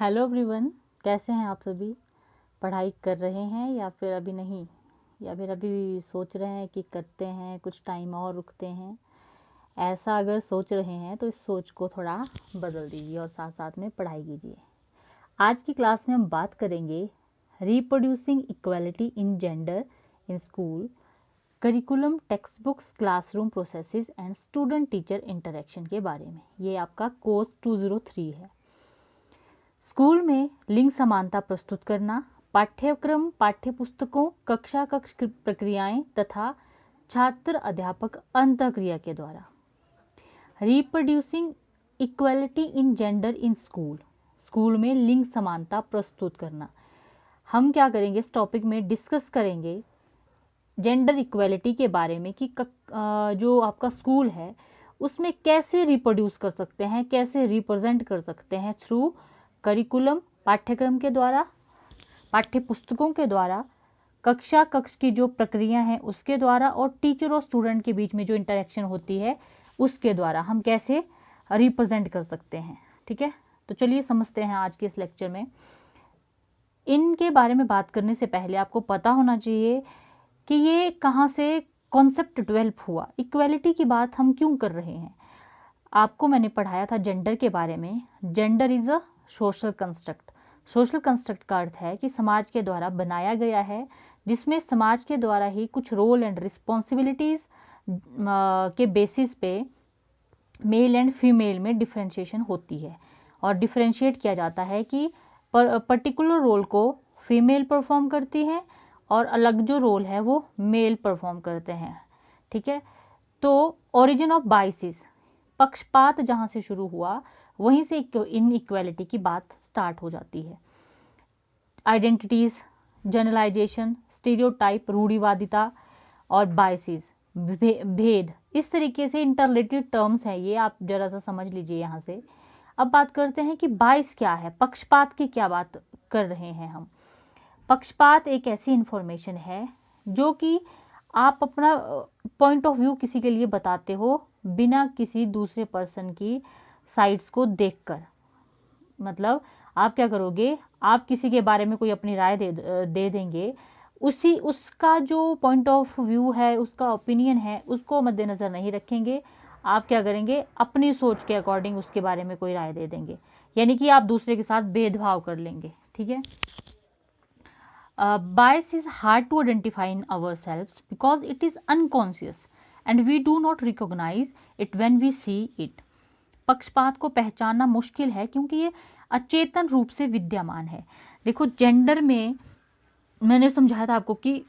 Hello everyone, कैसे हैं आप सभी। पढ़ाई कर रहे हैं या फिर अभी नहीं, या फिर अभी सोच रहे हैं कि करते हैं, कुछ टाइम और रुकते हैं। ऐसा अगर सोच रहे हैं तो इस सोच को थोड़ा बदल दीजिए और साथ साथ में पढ़ाई कीजिए। आज की क्लास में हम बात करेंगे reproducing equality in gender in school, curriculum, text books, classroom processes and student teacher interaction के बारे में। ये आपका कोर्स 203 है। स्कूल में लिंग समानता प्रस्तुत करना, पाठ्यक्रम, पाठ्यपुस्तकों, कक्षा कक्ष प्रक्रियाएं तथा छात्र अध्यापक अंतःक्रिया के द्वारा। Reproducing equality in gender in school, school में लिंग समानता प्रस्तुत करना। हम क्या करेंगे, इस टॉपिक में डिस्कस करेंगे जेंडर इक्वलिटी के बारे में कि जो आपका स्कूल है उसमें कैसे रिप्रोड्यूस कर सकते हैं, कैसे रिप्रेजेंट कर सकते हैं थ्रू करिकुलम, पाठ्यक्रम के द्वारा, पाठ्य पुस्तकों के द्वारा, कक्षा कक्ष की जो प्रक्रिया है उसके द्वारा, और टीचर और स्टूडेंट के बीच में जो इंटरेक्शन होती है उसके द्वारा हम कैसे रिप्रेजेंट कर सकते हैं। ठीक है, तो चलिए समझते हैं आज के इस लेक्चर में। इनके बारे में बात करने से पहले आपको पता होना चाहिए कि ये कहाँ से कॉन्सेप्ट डेवलप हुआ, इक्वालिटी की बात हम क्यों कर रहे हैं। आपको मैंने पढ़ाया था जेंडर के बारे में। Gender is a social construct. Social construct का अर्थ है कि समाज के द्वारा बनाया गया है, जिसमें समाज के द्वारा ही कुछ रोल एंड रिस्पॉन्सिबिलिटीज़ के बेसिस पे मेल एंड फीमेल में डिफ्रेंशिएशन होती है, और डिफ्रेंशिएट किया जाता है कि पर्टिकुलर रोल को फीमेल परफॉर्म करती है और अलग जो रोल है वो मेल परफॉर्म करते हैं। ठीक है, तो ओरिजिन ऑफ बाइसिस, पक्षपात जहाँ से शुरू हुआ वहीं से इनइक्वालिटी की बात स्टार्ट हो जाती है। आइडेंटिटीज़, जनरलाइजेशन, स्टीरियोटाइप, रूढ़िवादिता और बाइसिस, भेद, इस तरीके से इंटररिलेटेड टर्म्स हैं ये, आप जरा सा समझ लीजिए यहाँ से। अब बात करते हैं कि बाइस क्या है, पक्षपात की क्या बात कर रहे हैं हम। पक्षपात एक ऐसी इंफॉर्मेशन है जो कि आप अपना पॉइंट ऑफ व्यू किसी के लिए बताते हो बिना किसी दूसरे पर्सन की साइड्स को देखकर। मतलब आप क्या करोगे, आप किसी के बारे में कोई अपनी राय दे देंगे, उसका जो पॉइंट ऑफ व्यू है, उसका ओपिनियन है, उसको मद्देनज़र नहीं रखेंगे। आप क्या करेंगे, अपनी सोच के अकॉर्डिंग उसके बारे में कोई राय दे देंगे, यानी कि आप दूसरे के साथ भेदभाव कर लेंगे। ठीक है, bias is hard to identify in ourselves because it is unconscious and we do not recognize it when we see it. पक्षपात को पहचानना मुश्किल है क्योंकि ये अचेतन रूप से विद्यमान है। देखो, जेंडर में मैंने समझाया था आपको कि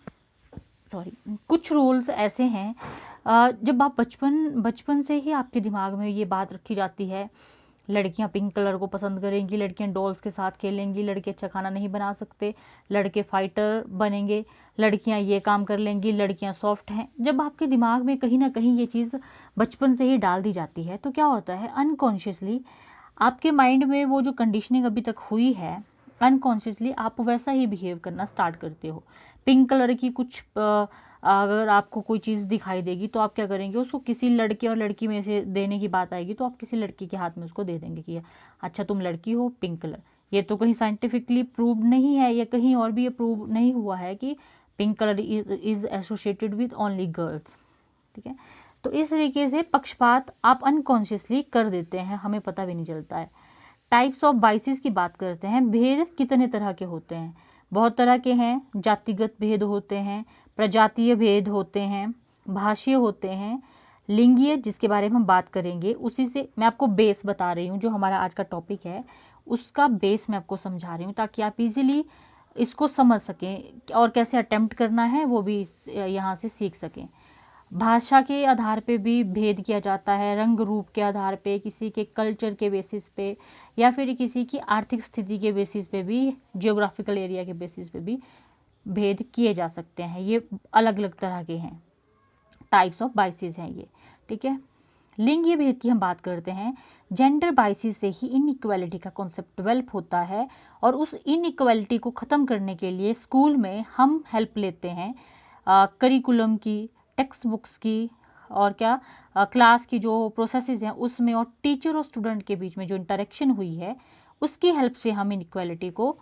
कुछ रोल्स ऐसे हैं, जब आप बचपन से ही आपके दिमाग में ये बात रखी जाती है, लड़कियां पिंक कलर को पसंद करेंगी, लड़कियां डॉल्स के साथ खेलेंगी, लड़के अच्छा खाना नहीं बना सकते, लड़के फाइटर बनेंगे, लड़कियां ये काम कर लेंगी, लड़कियां सॉफ्ट हैं। जब आपके दिमाग में कहीं ना कहीं ये चीज़ बचपन से ही डाल दी जाती है तो क्या होता है, अनकॉन्शियसली आपके माइंड में वो जो कंडीशनिंग अभी तक हुई है, अनकॉन्शियसली आप वैसा ही बिहेव करना स्टार्ट करते हो। पिंक कलर की कुछ अगर आपको कोई चीज़ दिखाई देगी तो आप क्या करेंगे, उसको किसी लड़के और लड़की में से देने की बात आएगी तो आप किसी लड़की के हाथ में उसको दे देंगे कि अच्छा तुम लड़की हो, पिंक कलर। ये तो कहीं साइंटिफिकली प्रूव नहीं है, या कहीं और भी ये प्रूव नहीं हुआ है कि pink colour is associated with only girls. ठीक है, तो इस तरीके से पक्षपात आप अनकॉन्शियसली कर देते हैं, हमें पता भी नहीं चलता है। टाइप्स ऑफ बाइसिस की बात करते हैं। भेद कितने तरह के होते हैं, बहुत तरह के हैं। जातिगत भेद होते हैं, प्रजातीय भेद होते हैं, भाषीय होते हैं, लिंगीय, जिसके बारे में हम बात करेंगे। उसी से मैं आपको बेस बता रही हूँ, जो हमारा आज का टॉपिक है उसका बेस मैं आपको समझा रही हूँ ताकि आप इजीली इसको समझ सकें और कैसे अटेम्प्ट करना है वो भी यहाँ से सीख सकें। भाषा के आधार पे भी भेद किया जाता है, रंग रूप के आधार पे, किसी के कल्चर के बेसिस पे, या फिर किसी की आर्थिक स्थिति के बेसिस पे भी, जियोग्राफिकल एरिया के बेसिस पे भी भेद किए जा सकते हैं। ये अलग अलग तरह के हैं, टाइप्स ऑफ बाइसिस हैं ये। ठीक है, लिंगीय भेद की हम बात करते हैं। जेंडर बाइसिस से ही इनइक्वालिटी का कॉन्सेप्ट डेवलप होता है, और उस इनइक्वालिटी को ख़त्म करने के लिए स्कूल में हम हेल्प लेते हैं करिकुलम की, टेक्स्ट बुक्स की, और क्या क्लास की जो प्रोसेसेस हैं उसमें, और टीचर और स्टूडेंट के बीच में जो इंटरेक्शन हुई है उसकी हेल्प से हम इनइक्वालिटी को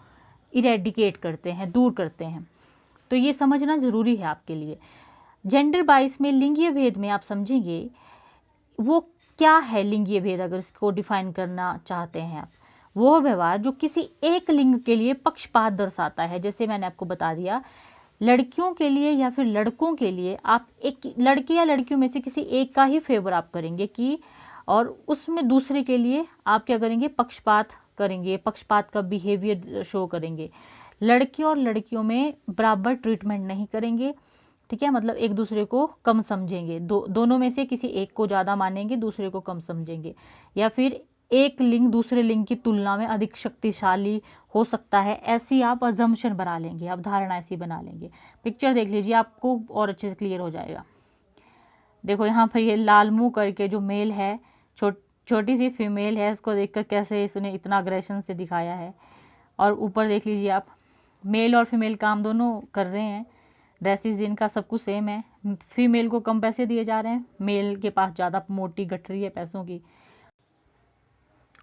इरेडिकेट करते हैं, दूर करते हैं। तो ये समझना ज़रूरी है आपके लिए। जेंडर बाइस में लिंगीय भेद में आप समझेंगे वो क्या है। लिंगीय भेद अगर इसको डिफाइन करना चाहते हैं आप, वो व्यवहार जो किसी एक लिंग के लिए पक्षपात दर्शाता है। जैसे मैंने आपको बता दिया, लड़कियों के लिए या फिर लड़कों के लिए आप एक लड़के या लड़कियों में से किसी एक का ही फेवर आप करेंगे कि, और उसमें दूसरे के लिए आप क्या करेंगे, पक्षपात करेंगे, पक्षपात का बिहेवियर शो करेंगे। लड़के और लड़कियों में बराबर ट्रीटमेंट नहीं करेंगे, ठीक है, मतलब एक दूसरे को कम समझेंगे, दोनों में से किसी एक को ज़्यादा मानेंगे, दूसरे को कम समझेंगे, या फिर एक लिंग दूसरे लिंग की तुलना में अधिक शक्तिशाली हो सकता है, ऐसी आप अजम्पशन बना लेंगे, आप धारणा ऐसी बना लेंगे। पिक्चर देख लीजिए, आपको और अच्छे से क्लियर हो जाएगा। देखो यहाँ पर ये लाल मुंह करके जो मेल है, छोटी सी फीमेल है, उसको देखकर कैसे इसने इतना अग्रेशन से दिखाया है। और ऊपर देख लीजिए आप, मेल और फीमेल काम दोनों कर रहे हैं, ड्रेसेस जिनका सब कुछ सेम है। फीमेल को कम पैसे दिए जा रहे हैं, मेल के पास ज़्यादा मोटी गठरी है पैसों की।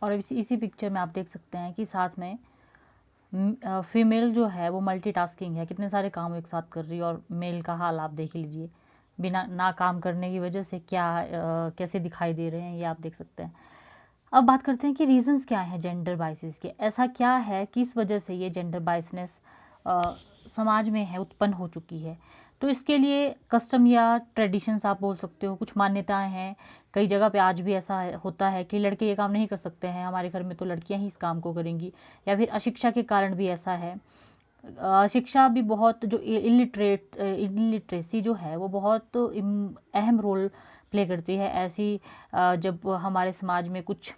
और इसी पिक्चर में आप देख सकते हैं कि साथ में फीमेल जो है वो मल्टीटास्किंग है, कितने सारे काम एक साथ कर रही है। और मेल का हाल आप देख लीजिए, बिना ना काम करने की वजह से क्या कैसे दिखाई दे रहे हैं, ये आप देख सकते हैं। अब बात करते हैं कि रीजंस क्या हैं जेंडर बाइसेस के। ऐसा क्या है कि इस वजह से ये जेंडर बाइसनेस समाज में है, उत्पन्न हो चुकी है। तो इसके लिए कस्टम या ट्रेडिशंस आप बोल सकते हो, कुछ मान्यताएं हैं। कई जगह पे आज भी ऐसा होता है कि लड़के ये काम नहीं कर सकते हैं, हमारे घर में तो लड़कियां ही इस काम को करेंगी। या फिर अशिक्षा के कारण भी ऐसा है। शिक्षा भी बहुत, जो इलिटरेसी जो है वो बहुत अहम रोल प्ले करती है ऐसी, जब हमारे समाज में कुछ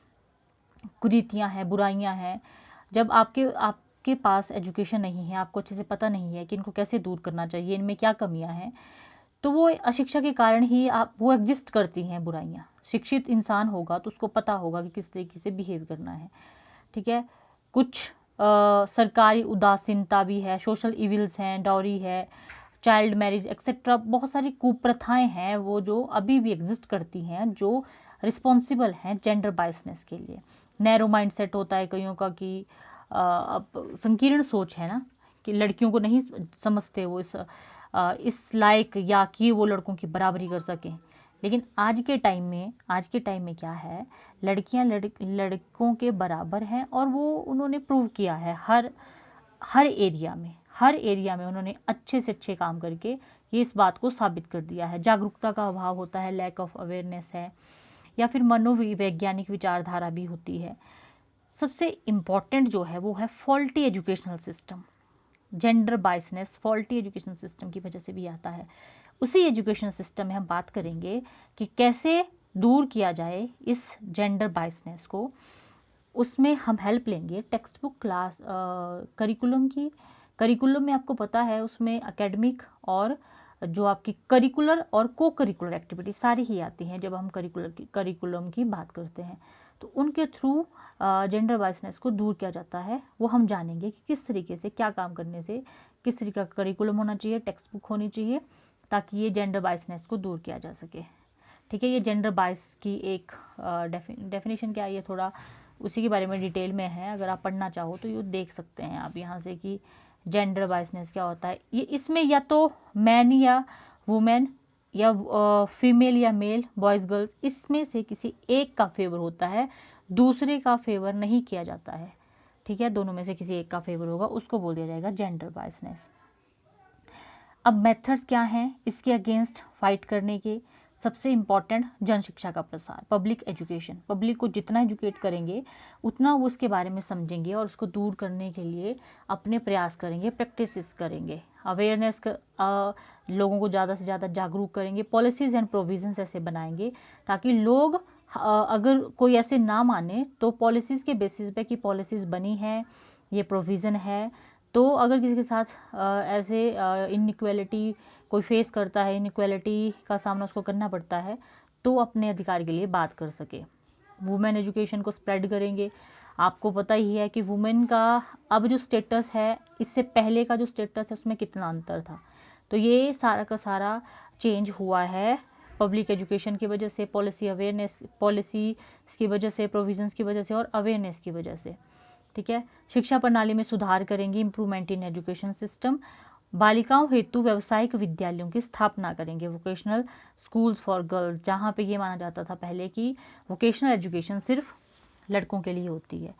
कुरीतियाँ हैं, बुराइयाँ हैं, जब आपके पास एजुकेशन नहीं है, आपको अच्छे से पता नहीं है कि इनको कैसे दूर करना चाहिए, इनमें क्या कमियाँ हैं, तो वो अशिक्षा के कारण ही वो एग्जिस्ट करती हैं बुराइयाँ। शिक्षित इंसान होगा तो उसको पता होगा कि किस तरीके से बिहेव करना है, ठीक है। कुछ सरकारी उदासीनता भी है, सोशल इविल्स हैं, डाउरी है, चाइल्ड मैरिज एक्सेट्रा, बहुत सारी कुप्रथाएं हैं वो जो अभी भी एग्जिस्ट करती हैं, जो रिस्पॉन्सिबल हैं जेंडर बाइसनेस के लिए। नैरो माइंड सेट होता है कईयों का कि अब संकीर्ण सोच है ना, कि लड़कियों को नहीं समझते वो इस लायक, या कि वो लड़कों की बराबरी कर सकें। लेकिन आज के टाइम में क्या है, लड़कियां लड़कों के बराबर हैं, और वो उन्होंने प्रूव किया है हर एरिया में उन्होंने अच्छे से अच्छे काम करके ये इस बात को साबित कर दिया है। जागरूकता का अभाव होता है, लैक ऑफ अवेयरनेस है, या फिर मनोवैज्ञानिक विचारधारा भी होती है। सबसे इम्पॉर्टेंट जो है वो है faulty educational system. Gender बाइसनेस faulty education system की वजह से भी आता है। उसी एजुकेशन सिस्टम में हम बात करेंगे कि कैसे दूर किया जाए इस जेंडर बाइसनेस को। उसमें हम हेल्प लेंगे टेक्स्ट बुक क्लास करिकुलम की। करिकुलम में आपको पता है उसमें एकेडमिक और जो आपकी करिकुलर और को करिकुलर एक्टिविटी सारी ही आती हैं जब हम करिकुलम की बात करते हैं। तो उनके थ्रू जेंडर बाइसनेस को दूर किया जाता है। वो हम जानेंगे कि किस तरीके से, क्या काम करने से, किस तरीके का करिकुलम होना चाहिए, टेक्स्ट बुक होनी चाहिए, ताकि ये जेंडर बाइसनेस को दूर किया जा सके, ठीक है। ये जेंडर बाइस की एक डेफिनेशन क्या है, ये थोड़ा उसी के बारे में डिटेल में है, अगर आप पढ़ना चाहो तो ये देख सकते हैं आप यहाँ से कि जेंडर बाइसनेस क्या होता है। ये इसमें या तो मैन या वुमेन, या फीमेल या मेल, बॉयज़ गर्ल्स, इसमें से किसी एक का फेवर होता है, दूसरे का फेवर नहीं किया जाता है, ठीक है। दोनों में से किसी एक का फेवर होगा, उसको बोल दिया जाएगा जेंडर बाइसनेस। अब मेथड्स क्या हैं इसके अगेंस्ट फाइट करने के। सबसे इम्पॉर्टेंट जन शिक्षा का प्रसार, पब्लिक एजुकेशन। पब्लिक को जितना एजुकेट करेंगे उतना वो उसके बारे में समझेंगे और उसको दूर करने के लिए अपने प्रयास करेंगे, प्रैक्टिसेस करेंगे, अवेयरनेस लोगों को ज़्यादा से ज़्यादा जागरूक करेंगे। पॉलिसीज़ एंड प्रोविजंस ऐसे बनाएंगे ताकि लोग अगर कोई ऐसे ना माने तो पॉलिसीज़ के बेसिस पे कि पॉलिसीज़ बनी है, ये प्रोविज़न है, तो अगर किसी के साथ ऐसे इनइक्वालिटी कोई फेस करता है, इनइक्वालिटी का सामना उसको करना पड़ता है, तो अपने अधिकार के लिए बात कर सके। वुमेन एजुकेशन को स्प्रेड करेंगे। आपको पता ही है कि वुमेन का अब जो स्टेटस है, इससे पहले का जो स्टेटस है उसमें कितना अंतर था। तो ये सारा का सारा चेंज हुआ है पब्लिक एजुकेशन की वजह से, पॉलिसी की वजह से, प्रोविजंस की वजह से और अवेयरनेस की वजह से। ठीक है। शिक्षा प्रणाली में सुधार करेंगे, इम्प्रूवमेंट इन एजुकेशन सिस्टम। बालिकाओं हेतु व्यावसायिक विद्यालयों की स्थापना करेंगे, वोकेशनल स्कूल्स फॉर गर्ल्स, जहाँ पे ये माना जाता था पहले कि वोकेशनल एजुकेशन सिर्फ लड़कों के लिए होती है।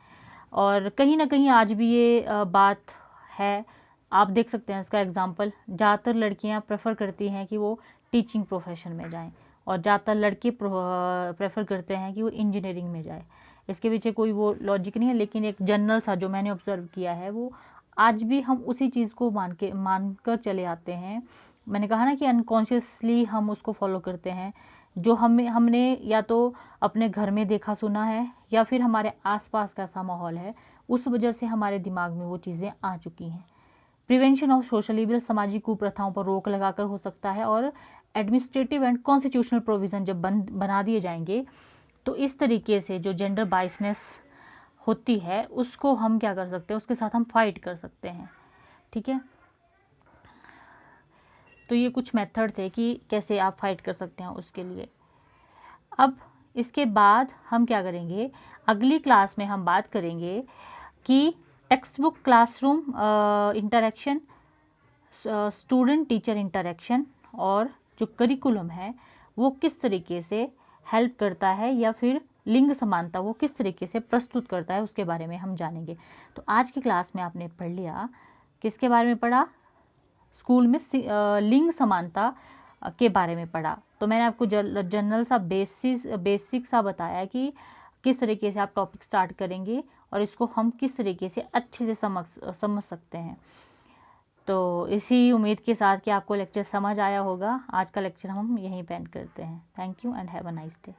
और कहीं ना कहीं आज भी ये बात है। आप देख सकते हैं इसका एग्जांपल, ज़्यादातर लड़कियां प्रेफर करती हैं कि वो टीचिंग प्रोफेशन में जाएं और ज़्यादातर लड़के प्रेफर करते हैं कि वो इंजीनियरिंग में जाए। इसके पीछे कोई वो लॉजिक नहीं है, लेकिन एक जनरल सा जो मैंने ऑब्जर्व किया है वो आज भी हम उसी चीज़ को मानकर चले आते हैं। मैंने कहा ना कि अनकॉन्शियसली हम उसको फॉलो करते हैं, जो हमने या तो अपने घर में देखा सुना है या फिर हमारे आसपास का ऐसा माहौल है, उस वजह से हमारे दिमाग में वो चीज़ें आ चुकी हैं। प्रिवेंशन ऑफ सोशल इविल, सामाजिक कुप्रथाओं पर रोक लगाकर हो सकता है। और एडमिनिस्ट्रेटिव एंड कॉन्स्टिट्यूशनल प्रोविज़न जब बना दिए जाएंगे तो इस तरीके से जो जेंडर बाइसनेस होती है उसको हम क्या कर सकते हैं, उसके साथ हम फाइट कर सकते हैं। ठीक है, तो ये कुछ मेथड थे कि कैसे आप फाइट कर सकते हैं उसके लिए। अब इसके बाद हम क्या करेंगे, अगली क्लास में हम बात करेंगे कि text book classroom interaction, student teacher interaction और जो करिकुलम है वो किस तरीके से हेल्प करता है या फिर लिंग समानता वो किस तरीके से प्रस्तुत करता है, उसके बारे में हम जानेंगे। तो आज की क्लास में आपने पढ़ लिया, किसके बारे में पढ़ा, स्कूल में लिंग समानता के बारे में पढ़ा। तो मैंने आपको जनरल सा बेसिक सा बताया कि किस तरीके से आप टॉपिक स्टार्ट करेंगे और इसको हम किस तरीके से अच्छे से समझ सकते हैं। तो इसी उम्मीद के साथ कि आपको लेक्चर समझ आया होगा, आज का लेक्चर हम यहीं पे एंड करते हैं। Thank you and have a nice day.